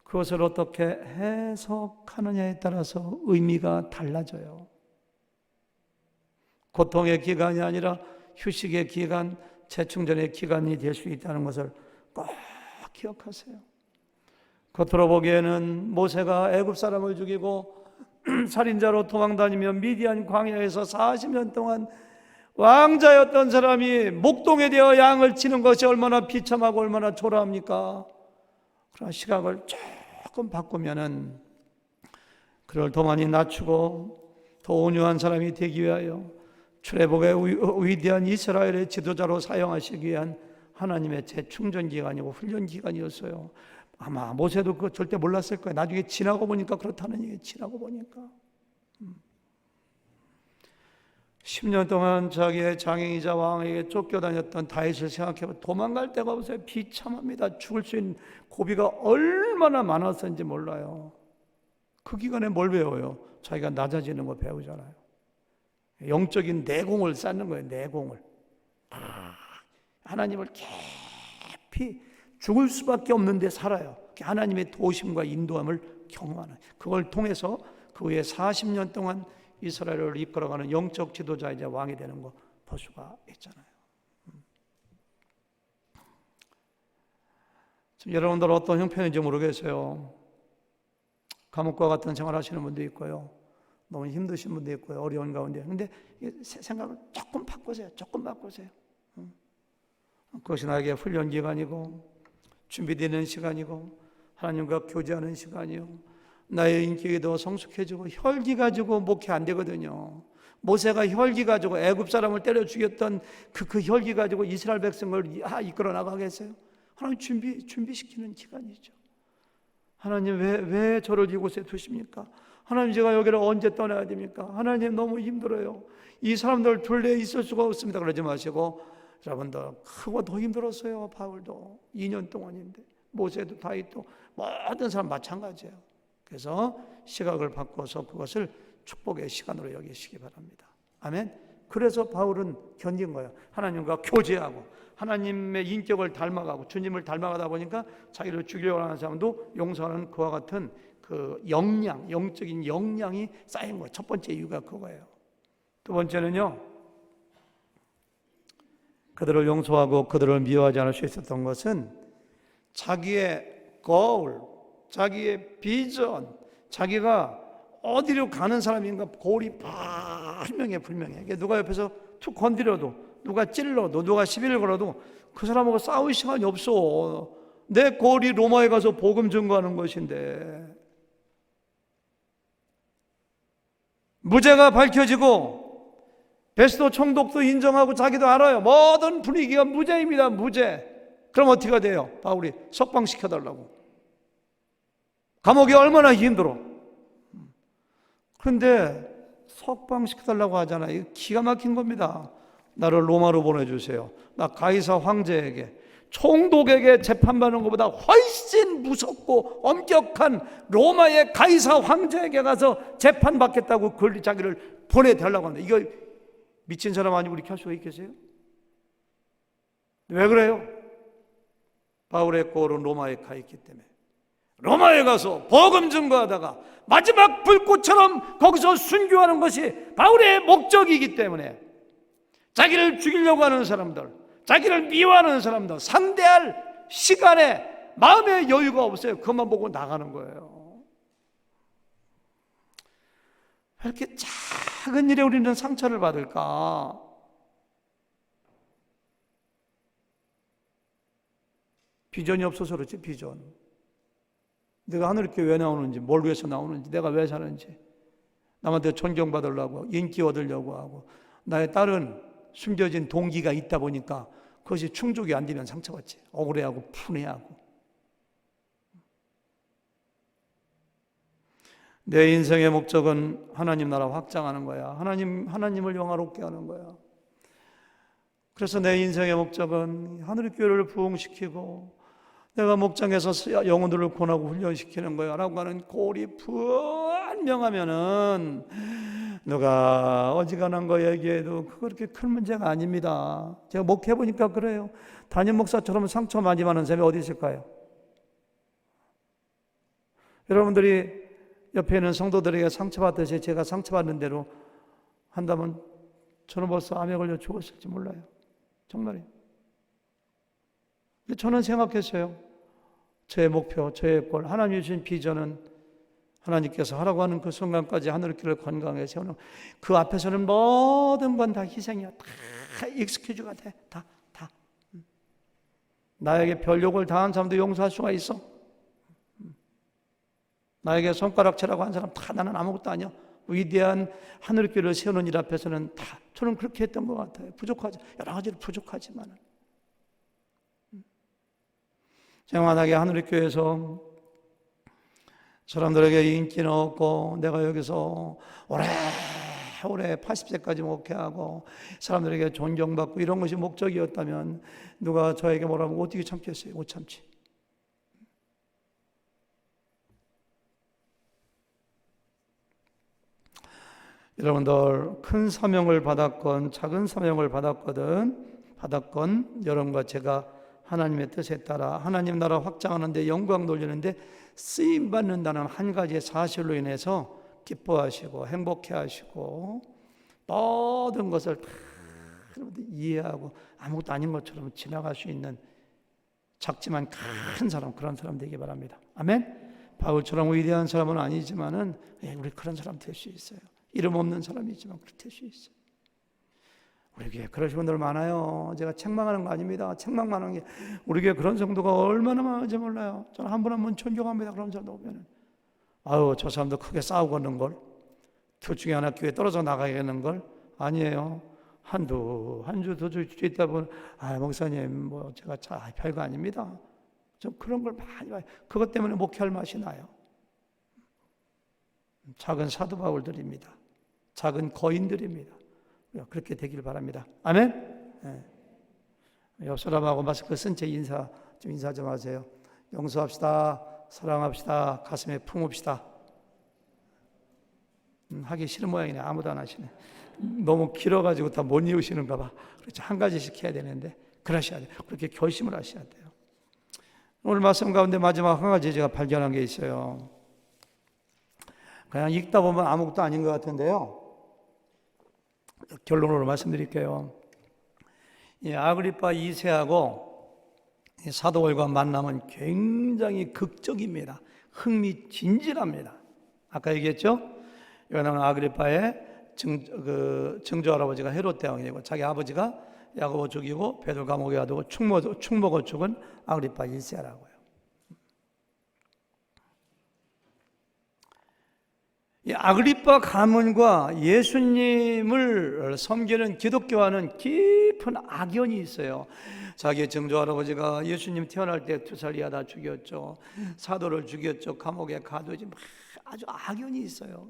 그것을 어떻게 해석하느냐에 따라서 의미가 달라져요. 고통의 기간이 아니라 휴식의 기간, 재충전의 기간이 될 수 있다는 것을 꼭 기억하세요. 겉으로 보기에는 모세가 애굽 사람을 죽이고 살인자로 도망다니며 미디안 광야에서 40년 동안 왕자였던 사람이 목동에 되어 양을 치는 것이 얼마나 비참하고 얼마나 초라합니까? 그러나 시각을 조금 바꾸면은 그를 더 많이 낮추고 더 온유한 사람이 되기 위하여 출애굽의 위대한 이스라엘의 지도자로 사용하시기 위한 하나님의 재충전 기간이고 훈련 기간이었어요. 아마 모세도 그거 절대 몰랐을 거예요. 나중에 지나고 보니까 그렇다는 얘기예요. 지나고 보니까 10년 동안 자기의 장인이자 왕에게 쫓겨다녔던 다윗을 생각해보면 도망갈 데가 없어요. 비참합니다. 죽을 수 있는 고비가 얼마나 많았었는지 몰라요. 그 기간에 뭘 배워요? 자기가 낮아지는 거 배우잖아요. 영적인 내공을 쌓는 거예요. 내공을. 하나님을 깊이 죽을 수밖에 없는데 살아요. 하나님의 도우심과 인도함을 경험하는, 그걸 통해서 그 후에 40년 동안 이스라엘을 이끌어가는 영적 지도자이자 왕이 되는 거 볼 수가 있잖아요. 지금 여러분들 어떤 형편인지 모르겠어요. 감옥과 같은 생활하시는 분도 있고요, 너무 힘드신 분도 있고요, 어려운 가운데. 근데 생각을 조금 바꾸세요. 조금 바꾸세요. 그것이 나에게 훈련 기간이고 준비되는 시간이고 하나님과 교제하는 시간이요, 나의 인격이 더 성숙해지고. 혈기 가지고 목회 안 되거든요. 모세가 혈기 가지고 애굽 사람을 때려 죽였던 그 혈기 가지고 이스라엘 백성을 이끌어 나가겠어요? 하나님 준비시키는 기간이죠. 하나님 왜 저를 이곳에 두십니까? 하나님 제가 여기를 언제 떠나야 됩니까? 하나님 너무 힘들어요. 이 사람들 둘레에 있을 수가 없습니다. 그러지 마시고, 여러분들 크고 더 힘들었어요. 바울도 2년 동안인데, 모세도 다윗도 모든 사람 마찬가지예요. 그래서 시각을 바꿔서 그것을 축복의 시간으로 여기시기 바랍니다. 아멘. 그래서 바울은 견딘 거예요. 하나님과 교제하고 하나님의 인격을 닮아가고 주님을 닮아가다 보니까 자기를 죽이려고 하는 사람도 용서하는 그와 같은 그 역량, 영적인 역량이 쌓인 거예요. 첫 번째 이유가 그거예요. 두 번째는요, 그들을 용서하고 그들을 미워하지 않을 수 있었던 것은 자기의 goal, 자기의 비전, 자기가 어디로 가는 사람인가 고울이 불명해. 누가 옆에서 툭 건드려도, 누가 찔러도, 누가 시비를 걸어도 그 사람하고 싸울 시간이 없어. 내 고울이 로마에 가서 복음 전거하는 것인데. 무죄가 밝혀지고 베스도 총독도 인정하고 자기도 알아요. 모든 분위기가 무죄입니다. 무죄. 그럼 어떻게 돼요? 바울이 석방시켜달라고. 감옥이 얼마나 힘들어. 그런데 석방시켜달라고 하잖아요. 이거 기가 막힌 겁니다. 나를 로마로 보내주세요. 나 가이사 황제에게, 총독에게 재판받는 것보다 훨씬 무섭고 엄격한 로마의 가이사 황제에게 가서 재판받겠다고 자기를 보내달라고 합니다. 이거 미친 사람 아니고 이렇게 할 수가 있겠어요? 왜 그래요? 바울의 골은 로마에 가 있기 때문에. 로마에 가서 복음 증거하다가 마지막 불꽃처럼 거기서 순교하는 것이 바울의 목적이기 때문에 자기를 죽이려고 하는 사람들, 자기를 미워하는 사람들 상대할 시간에 마음의 여유가 없어요. 그것만 보고 나가는 거예요. 왜 이렇게 작은 일에 우리는 상처를 받을까? 비전이 없어서 그렇지. 비전. 내가 하늘에 왜 나오는지, 뭘 위해서 나오는지, 내가 왜 사는지, 남한테 존경받으려고, 인기 얻으려고 하고, 나의 다른 숨겨진 동기가 있다 보니까 그것이 충족이 안 되면 상처받지. 억울해하고 분해하고. 내 인생의 목적은 하나님 나라 확장하는 거야. 하나님을 영화롭게 하는 거야. 그래서 내 인생의 목적은 하늘의 교회를 부흥시키고 내가 목장에서 영혼들을 권하고 훈련시키는 거야 라고 하는 골이 분명하면은 누가 어지간한 거 얘기해도 그렇게 큰 문제가 아닙니다. 제가 목회해보니까 그래요. 담임 목사처럼 상처 많이 받는 사람이 어디 있을까요? 여러분들이 옆에 있는 성도들에게 상처받듯이 제가 상처받는 대로 한다면 저는 벌써 암에 걸려 죽었을지 몰라요. 정말이에요. 저는 생각했어요. 저의 목표, 저의 골, 하나님 주신 비전은 하나님께서 하라고 하는 그 순간까지 하늘의 길을 건강하게 세우는 그 앞에서는 모든 건 다 희생이야. 다 익스큐즈가 돼. 다. 나에게 별욕을 당한 사람도 용서할 수가 있어. 나에게 손가락질하고 한 사람 다 나는 아무것도 아니야. 위대한 하늘의 길을 세우는 일 앞에서는 다 저는 그렇게 했던 것 같아요. 부족하지, 여러 가지로 부족하지만은 영원하게 하늘의 교회에서 사람들에게 인기는 없고 내가 여기서 오래 80세까지 목회하고 사람들에게 존경받고 이런 것이 목적이었다면 누가 저에게 뭐라고 어떻게 참겠어요? 못 참지. 여러분들 큰 사명을 받았건 작은 사명을 받았건 여러분과 제가 하나님의 뜻에 따라 하나님 나라 확장하는 데 영광 돌리는데 쓰임 받는다는 한 가지의 사실로 인해서 기뻐하시고 행복해 하시고 모든 것을 다 이해하고 아무것도 아닌 것처럼 지나갈 수 있는 작지만 큰 사람, 그런 사람 되기 바랍니다. 아멘. 바울처럼 위대한 사람은 아니지만은 우리 그런 사람 될 수 있어요. 이름 없는 사람이지만 그렇게 될 수 있어요. 우리 교회 그러신 분들 많아요. 제가 책망하는 거 아닙니다. 책망만 하는 게 우리 교회 그런 성도가 얼마나 많은지 몰라요. 저는 한 분 한 분 존경합니다. 그런 사람 오면은 아유 저 사람도 크게 싸우고 있는 걸, 둘 중에 하나 교회 떨어져 나가겠는 걸 아니에요. 한주 더 줄 수 있다 보면 목사님 뭐 제가 별거 아닙니다. 좀 그런 걸 많이 봐요. 그것 때문에 목회할 맛이 나요. 작은 사도 바울들입니다. 작은 거인들입니다. 그렇게 되길 바랍니다. 아멘. 네. 옆 사람하고 마스크 쓴 채 인사 좀 하세요. 용서합시다. 사랑합시다. 가슴에 품읍시다. 하기 싫은 모양이네. 아무도 안 하시네. 너무 길어가지고 다 못 이으시는가 봐. 그렇죠. 한 가지씩 해야 되는데 그러셔야 돼요. 그렇게 결심을 하셔야 돼요. 오늘 말씀 가운데 마지막 한 가지 제가 발견한 게 있어요. 그냥 읽다 보면 아무것도 아닌 것 같은데요. 결론으로 말씀드릴게요. 아그리파 2세하고 사도월과 만남은 굉장히 극적입니다. 흥미진진합니다. 아까 얘기했죠? 여기 나오는 아그리파의 증조 할아버지가 헤롯 대왕이고 자기 아버지가 야고보 죽이고 베드로 감옥에 가두고 축목을 죽은 아그리파 1세라고요. 이 아그리파 가문과 예수님을 섬기는 기독교와는 깊은 악연이 있어요. 자기 증조 할아버지가 예수님 태어날 때 투살리하다 죽였죠. 사도를 죽였죠. 감옥에 가두지. 아주 악연이 있어요.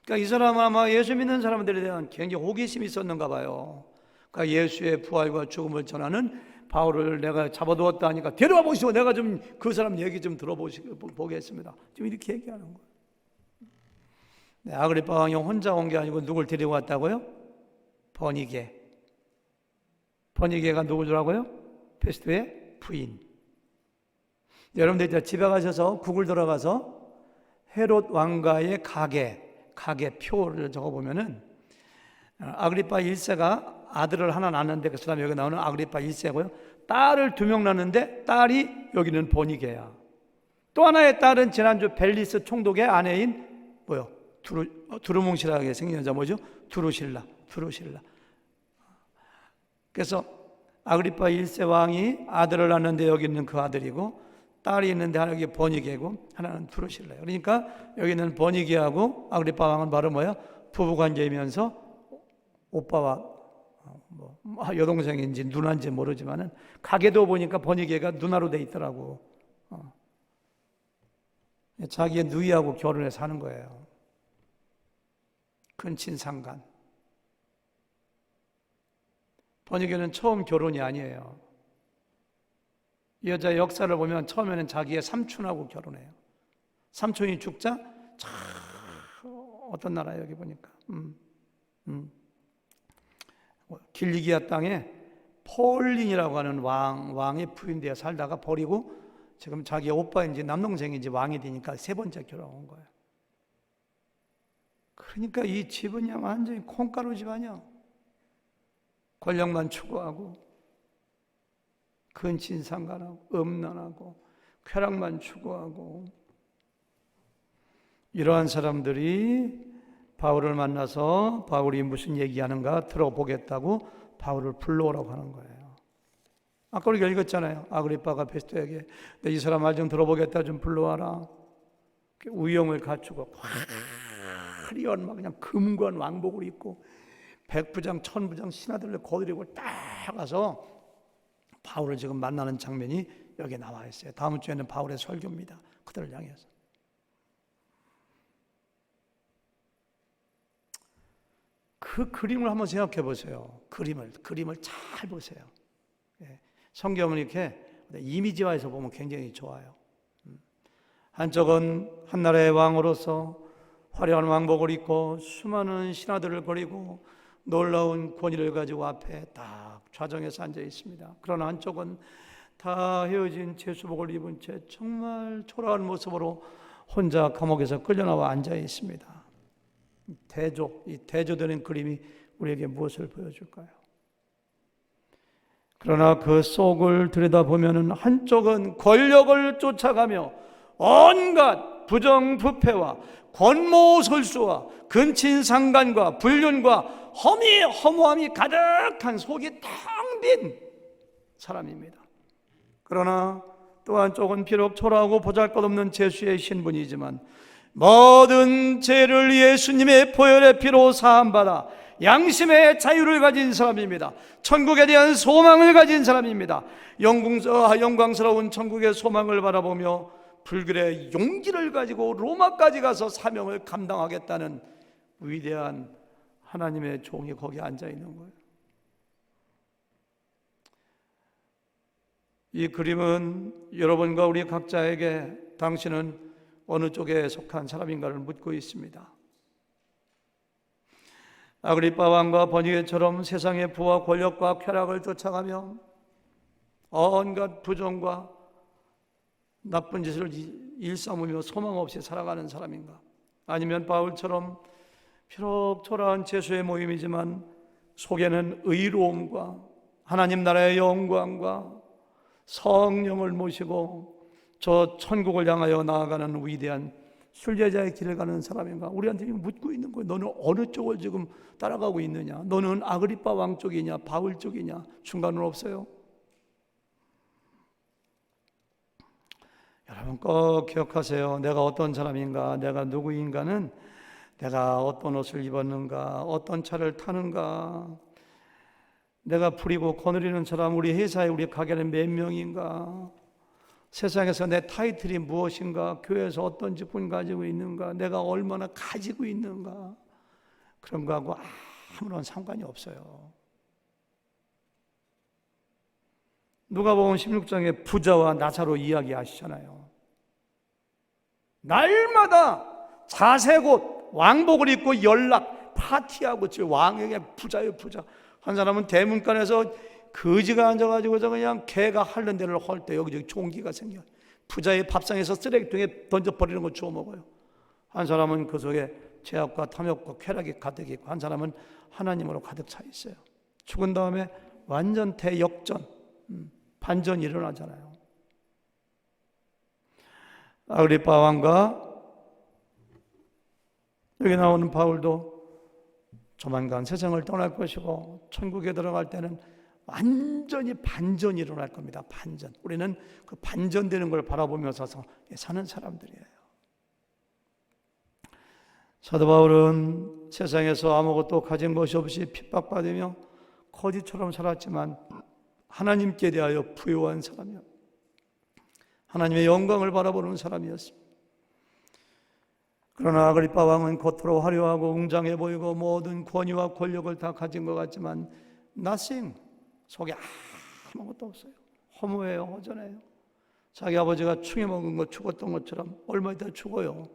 그러니까 이 사람은 아마 예수 믿는 사람들에 대한 굉장히 호기심이 있었는가 봐요. 그러니까 예수의 부활과 죽음을 전하는 바울을 내가 잡아두었다 하니까 데려와 보시오. 내가 좀 그 사람 얘기 좀 들어보겠습니다. 좀 이렇게 얘기하는 거예요. 네, 아그리파 왕이 혼자 온 게 아니고 누굴 데리고 왔다고요? 버니게. 버니게가 누구더라고요? 페스토의 부인. 여러분들 이제 집에 가셔서 구글 들어가서 헤롯 왕가의 가게 표를 적어보면은 아그리파 1세가 아들을 하나 낳았는데 그 사람이 여기 나오는 아그리파 1세고요. 딸을 2명 낳았는데 딸이 여기는 버니게야. 또 하나의 딸은 지난주 벨리스 총독의 아내인 두루뭉실하게 생긴 여자 뭐죠? 두루실라. 그래서 아그리파 1세 왕이 아들을 낳았는데 여기 있는 그 아들이고 딸이 있는데 하나 여기 버니게고 하나는 두루실라예요. 그러니까 여기는 버니게하고 아그리파 왕은 바로 뭐야? 부부관계이면서 오빠와 여동생인지 누나인지 모르지만은 가게도 보니까 버니게가 누나로 돼 있더라고. 자기의 누이하고 결혼해서 사는 거예요. 근친상간. 번역에는 처음 결혼이 아니에요. 이 여자의 역사를 보면 처음에는 자기의 삼촌하고 결혼해요. 삼촌이 죽자 어떤 나라예요? 여기 보니까 길리기아 땅에 폴린이라고 하는 왕의 부인되어 살다가 버리고 지금 자기 오빠인지 남동생인지 왕이 되니까 세 번째 결혼한 거예요. 그러니까 이 집은 그냥 완전히 콩가루 집 아니야. 권력만 추구하고 근친상간하고 음란하고 쾌락만 추구하고, 이러한 사람들이 바울을 만나서 바울이 무슨 얘기하는가 들어보겠다고 바울을 불러오라고 하는 거예요. 아까 우리가 읽었잖아요. 아그리빠가 베스토에게 이 사람 말 좀 들어보겠다, 좀 불러와라. 우영을 갖추고 화려한 막 그냥 금관 왕복을 입고 백부장 천부장 신하들을 거느리고 딱 가서 바울을 지금 만나는 장면이 여기 나와 있어요. 다음 주에는 바울의 설교입니다. 그들을 향해서. 그 그림을 한번 생각해 보세요. 그림을 잘 보세요. 성경은 이렇게 이미지화해서 보면 굉장히 좋아요. 한쪽은 한 나라의 왕으로서 화려한 왕복을 입고 수많은 신하들을 거리고 놀라운 권위를 가지고 앞에 딱 좌정해서 앉아 있습니다. 그러나 한쪽은 다 헤어진 제수복을 입은 채 정말 초라한 모습으로 혼자 감옥에서 끌려나와 앉아 있습니다. 이 대조되는 그림이 우리에게 무엇을 보여줄까요? 그러나 그 속을 들여다보면 한쪽은 권력을 쫓아가며 온갖 부정부패와 권모설수와 근친상간과 불륜과 허무함이 가득한 속이 텅 빈 사람입니다. 그러나 또 한쪽은 비록 초라하고 보잘것없는 제수의 신분이지만 모든 죄를 예수님의 보혈의 피로 사함받아 양심의 자유를 가진 사람입니다. 천국에 대한 소망을 가진 사람입니다. 영광스러운 천국의 소망을 바라보며 불길의 용기를 가지고 로마까지 가서 사명을 감당하겠다는 위대한 하나님의 종이 거기 앉아 있는 거예요. 이 그림은 여러분과 우리 각자에게 당신은 어느 쪽에 속한 사람인가를 묻고 있습니다. 아그리빠 왕과 버니게처럼 세상의 부와 권력과 쾌락을 쫓아가며 온갖 부정과 나쁜 짓을 일삼으며 소망 없이 살아가는 사람인가? 아니면 바울처럼 비록 초라한 제수의 모임이지만 속에는 의로움과 하나님 나라의 영광과 성령을 모시고 저 천국을 향하여 나아가는 위대한 순례자의 길을 가는 사람인가? 우리한테 지금 묻고 있는 거예요. 너는 어느 쪽을 지금 따라가고 있느냐? 너는 아그리빠 왕 쪽이냐? 바울 쪽이냐? 중간은 없어요. 여러분 꼭 기억하세요. 내가 어떤 사람인가, 내가 누구인가는 내가 어떤 옷을 입었는가, 어떤 차를 타는가, 내가 부리고 거느리는 사람, 우리 회사에 우리 가게는 몇 명인가, 세상에서 내 타이틀이 무엇인가, 교회에서 어떤 직분 가지고 있는가, 내가 얼마나 가지고 있는가, 그런 거하고 아무런 상관이 없어요. 누가복음 16장에 부자와 나사로 이야기 아시잖아요. 날마다 자색옷, 왕복을 입고 연락, 파티하고 지금 왕에게 부자예요, 부자. 한 사람은 대문간에서 거지가 앉아가지고 그냥 개가 핥는 데를 헐 때 여기저기 종기가 생겨. 부자의 밥상에서 쓰레기통에 던져버리는 거 주워 먹어요. 한 사람은 그 속에 죄악과 탐욕과 쾌락이 가득 있고, 한 사람은 하나님으로 가득 차 있어요. 죽은 다음에 완전 대역전, 반전이 일어나잖아요. 아그리빠 왕과 여기 나오는 바울도 조만간 세상을 떠날 것이고 천국에 들어갈 때는 완전히 반전이 일어날 겁니다. 반전. 우리는 그 반전되는 걸 바라보면서 사는 사람들이에요. 사도 바울은 세상에서 아무것도 가진 것이 없이 핍박받으며 거지처럼 살았지만 하나님께 대하여 부요한 사람이요, 하나님의 영광을 바라보는 사람이었습니다. 그러나 아그리빠 왕은 겉으로 화려하고 웅장해 보이고 모든 권위와 권력을 다 가진 것 같지만 nothing, 속에 아무것도 없어요. 허무해요. 허전해요. 자기 아버지가 충이 먹은 거 죽었던 것처럼 얼마 있다 죽어요.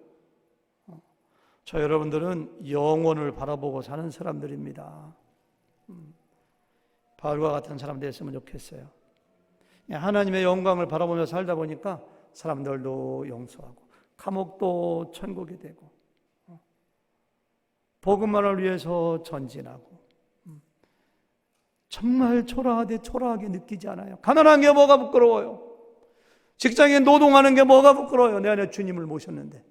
저 여러분들은 영혼을 바라보고 사는 사람들입니다. 바울과 같은 사람 됐으면 좋겠어요. 하나님의 영광을 바라보며 살다 보니까 사람들도 용서하고 감옥도 천국이 되고 복음만을 위해서 전진하고 정말 초라하게 느끼지 않아요. 가난한 게 뭐가 부끄러워요? 직장에 노동하는 게 뭐가 부끄러워요? 내 안에 주님을 모셨는데.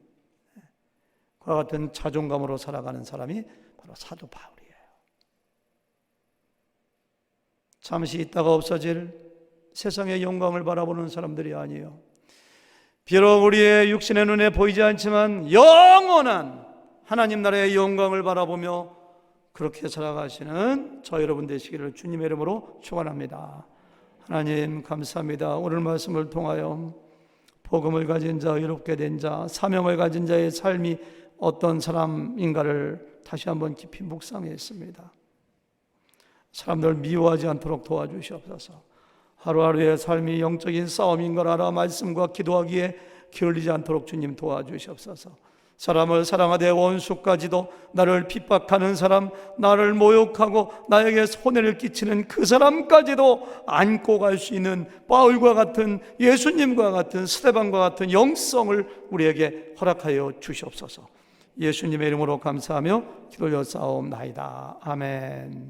그와 같은 자존감으로 살아가는 사람이 바로 사도 바울이에요. 잠시 있다가 없어질 세상의 영광을 바라보는 사람들이 아니에요. 비록 우리의 육신의 눈에 보이지 않지만 영원한 하나님 나라의 영광을 바라보며 그렇게 살아가시는 저 여러분 되시기를 주님의 이름으로 축원합니다. 하나님 감사합니다. 오늘 말씀을 통하여 복음을 가진 자, 의롭게 된 자, 사명을 가진 자의 삶이 어떤 사람인가를 다시 한번 깊이 묵상했습니다. 사람들 미워하지 않도록 도와주시옵소서. 하루하루의 삶이 영적인 싸움인 걸 알아 말씀과 기도하기에 게을리지 않도록 주님 도와주시옵소서. 사람을 사랑하되 원수까지도 나를 핍박하는 사람, 나를 모욕하고 나에게 손해를 끼치는 그 사람까지도 안고 갈 수 있는 바울과 같은, 예수님과 같은, 스데반과 같은 영성을 우리에게 허락하여 주시옵소서. 예수님의 이름으로 감사하며 기도를 싸움나이다. 아멘.